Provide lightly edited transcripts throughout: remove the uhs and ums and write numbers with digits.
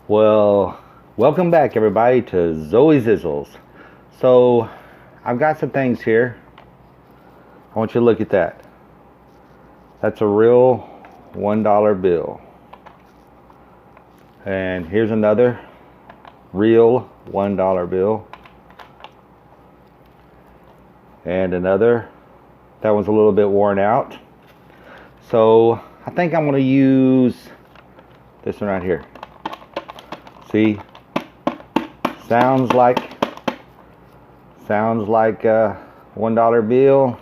Well, welcome back everybody to Zoe Zizzles. So, I've got some things here. I want you to look at that. That's a real $1 bill. And here's another real $1 bill. And another. That one's a little bit worn out. So, I think I'm going to use this one right here. See, sounds like a $1 bill.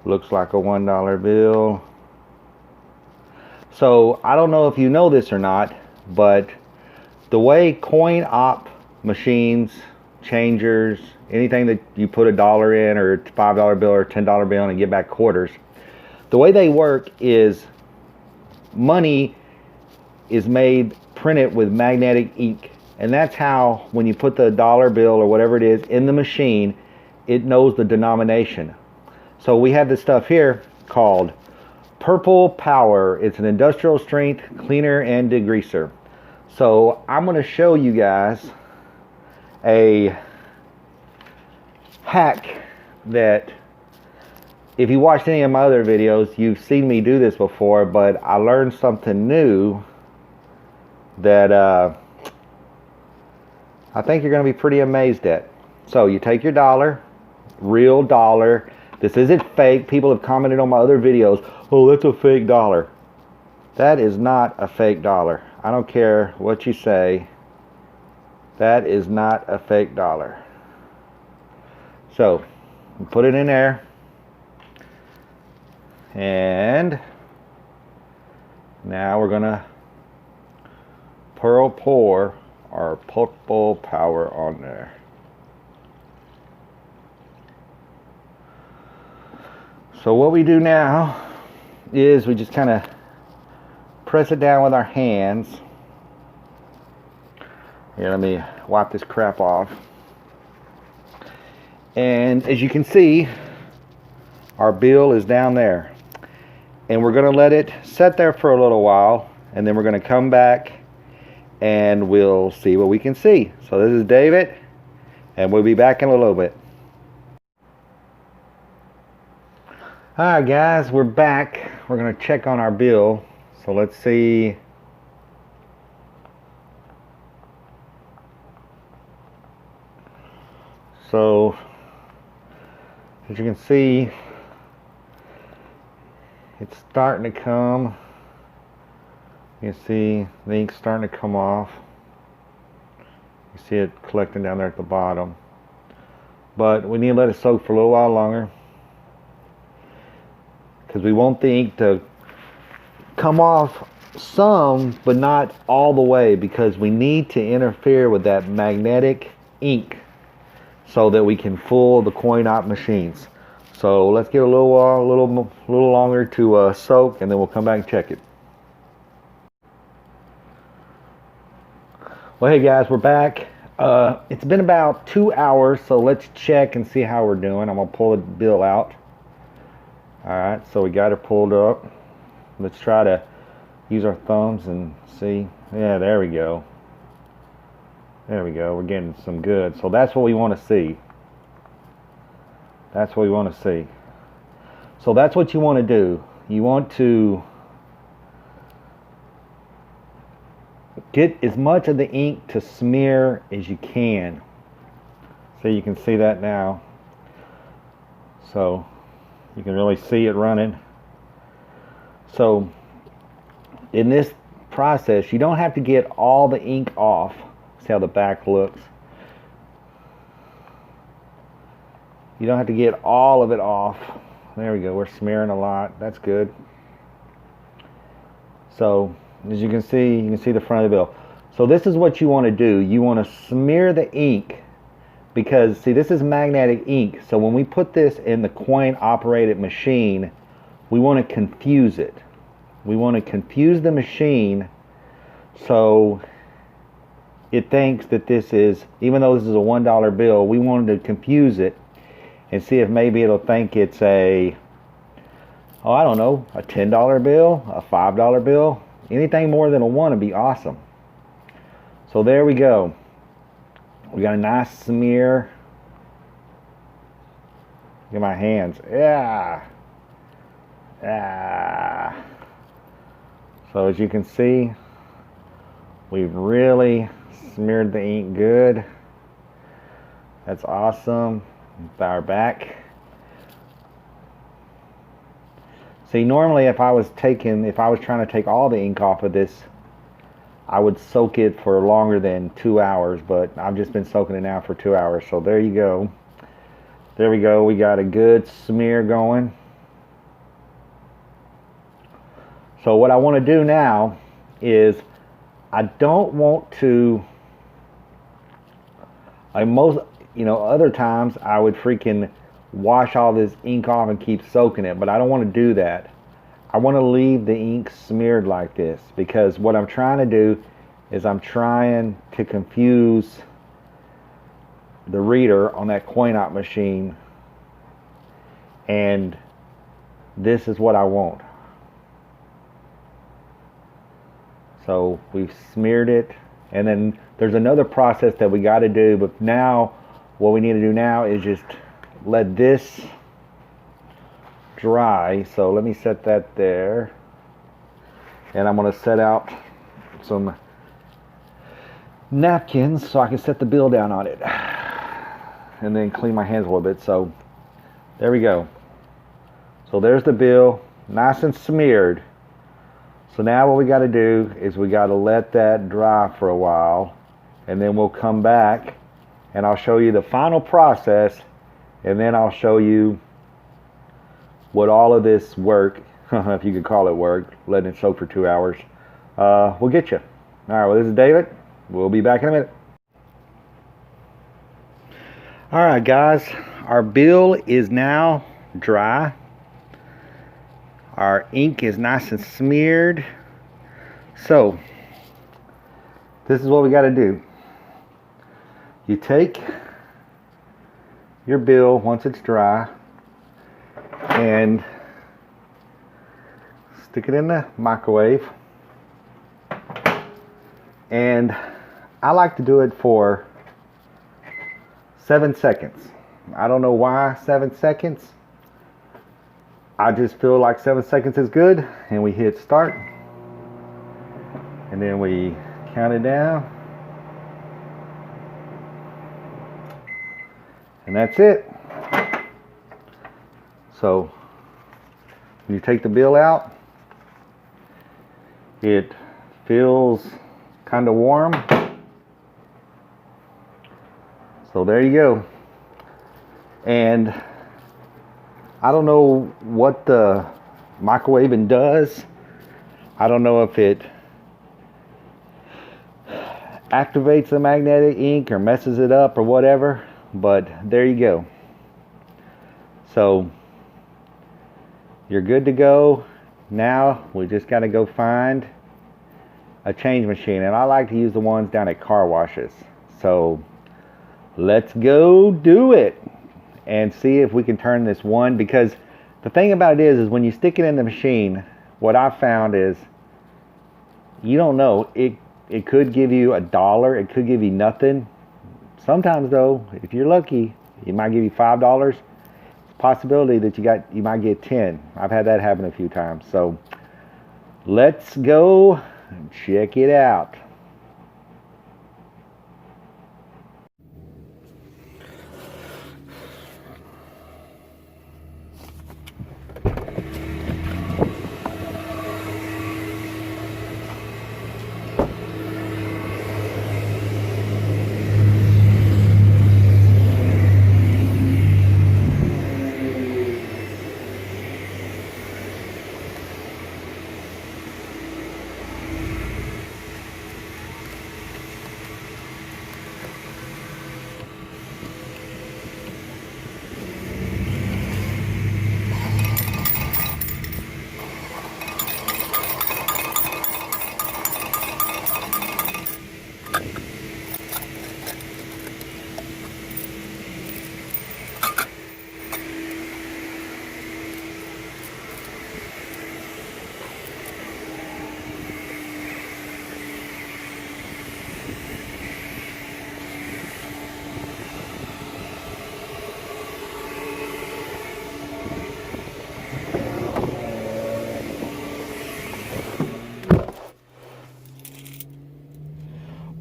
Looks like a $1 bill. So I don't know if you know this or not, but the way coin op machines, changers, anything that you put $1 in, or a $5 bill or $10 bill and get back quarters, the way they work is money is printed with magnetic ink, and that's how when you put the dollar bill or whatever it is in the machine, it knows the denomination. So we have this stuff here called Purple Power. It's an industrial strength cleaner and degreaser. So I'm going to show you guys a hack that, if you watched any of my other videos, you've seen me do this before, but I learned something new that I think you're going to be pretty amazed at. So you take your dollar, real dollar. This isn't fake. People have commented on my other videos, oh, that's a fake dollar. That is not a fake dollar. I don't care what you say. That is not a fake dollar. So you put it in there, and now we're going to pour our Purple Power on there. So what we do now is we just kind of press it down with our hands. Here, let me wipe this crap off. And as you can see, our bill is down there. And we're going to let it sit there for a little while, and then we're going to come back and we'll see what we can see. So this is David, and we'll be back in a little bit. Alright guys, we're back. We're going to check on our bill. So let's see. So as you can see, it's starting to come. You see the ink starting to come off. You see it collecting down there at the bottom. But we need to let it soak for a little while longer, because we want the ink to come off some, but not all the way, because we need to interfere with that magnetic ink so that we can fool the coin op machines. So let's give it a little while, a little longer to soak, and then we'll come back and check it. Well, hey guys, we're back. It's been about 2 hours, so let's check and see how we're doing. I'm gonna pull the bill out. Alright, so we got it pulled up. Let's try to use our thumbs and see. Yeah, there we go. There we go. We're getting some good. So that's what we want to see. That's what we want to see. So that's what you want to do. You want to get as much of the ink to smear as you can. So you can see that now. So you can really see it running. So in this process, you don't have to get all the ink off. See how the back looks. You don't have to get all of it off. There we go. We're smearing a lot. That's good. So as you can see the front of the bill. So this is what you want to do. You want to smear the ink, because see, this is magnetic ink. So when we put this in the coin operated machine, we want to confuse it. We want to confuse the machine so it thinks that this is, even though this is a $1 bill, we wanted to confuse it and see if maybe it'll think it's a, oh, I don't know, a $10 bill, a $5 bill. Anything more than a 1 would be awesome. So there we go. We got a nice smear. Look at my hands. Yeah. Yeah. So as you can see, we've really smeared the ink good. That's awesome. Our back. See, normally if I was trying to take all the ink off of this, I would soak it for longer than 2 hours, but I've just been soaking it now for 2 hours. So there you go. There we go. We got a good smear going. So what I want to do now is I don't want to, like most, other times I would freaking wash all this ink off and keep soaking it, but I don't want to do that. I want to leave the ink smeared like this, because what I'm trying to do is I'm trying to confuse the reader on that coin-op machine, and this is what I want. So we've smeared it, and then there's another process that we got to do, but now what we need to do now is just let this dry. So let me set that there, and I'm going to set out some napkins so I can set the bill down on it and then clean my hands a little bit. So there we go. So there's the bill, nice and smeared. So now what we got to do is we got to let that dry for a while, and then we'll come back and I'll show you the final process, and then I'll show you what all of this work, if you could call it work, letting it soak for 2 hours, will get you. All right, well, this is David. We'll be back in a minute. All right, guys, our bill is now dry. Our ink is nice and smeared. So this is what we got to do. You take your bill once it's dry and stick it in the microwave. And I like to do it for 7 seconds. I don't know why 7 seconds. I just feel like 7 seconds is good, and we hit start, and then we count it down, and that's it. So when you take the bill out, it feels kind of warm. So there you go. And I don't know what the microwaving does. I don't know if it activates the magnetic ink or messes it up or whatever, but there you go. So you're good to go. Now we just got to go find a change machine, and I like to use the ones down at car washes. So let's go do it and see if we can turn this one, because the thing about it is when you stick it in the machine, what I've found is you don't know, it could give you $1, it could give you nothing. Sometimes though, if you're lucky, it might give you $5. It's a possibility that you might get 10. I've had that happen a few times. So let's go check it out.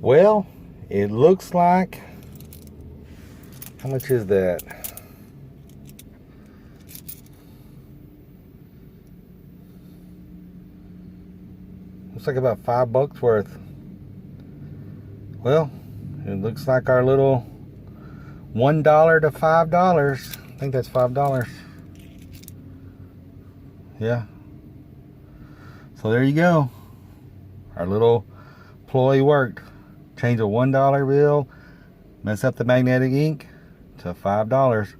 Well, it looks like, how much is that? Looks like about $5 worth. Well, it looks like our little $1 to $5. I think that's $5. Yeah. So there you go. Our little ploy worked. Change a $1 bill, mess up the magnetic ink to $5.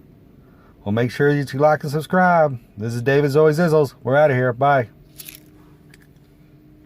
Well, make sure that you like and subscribe. This is David Zoe Zizzles. We're out of here. Bye.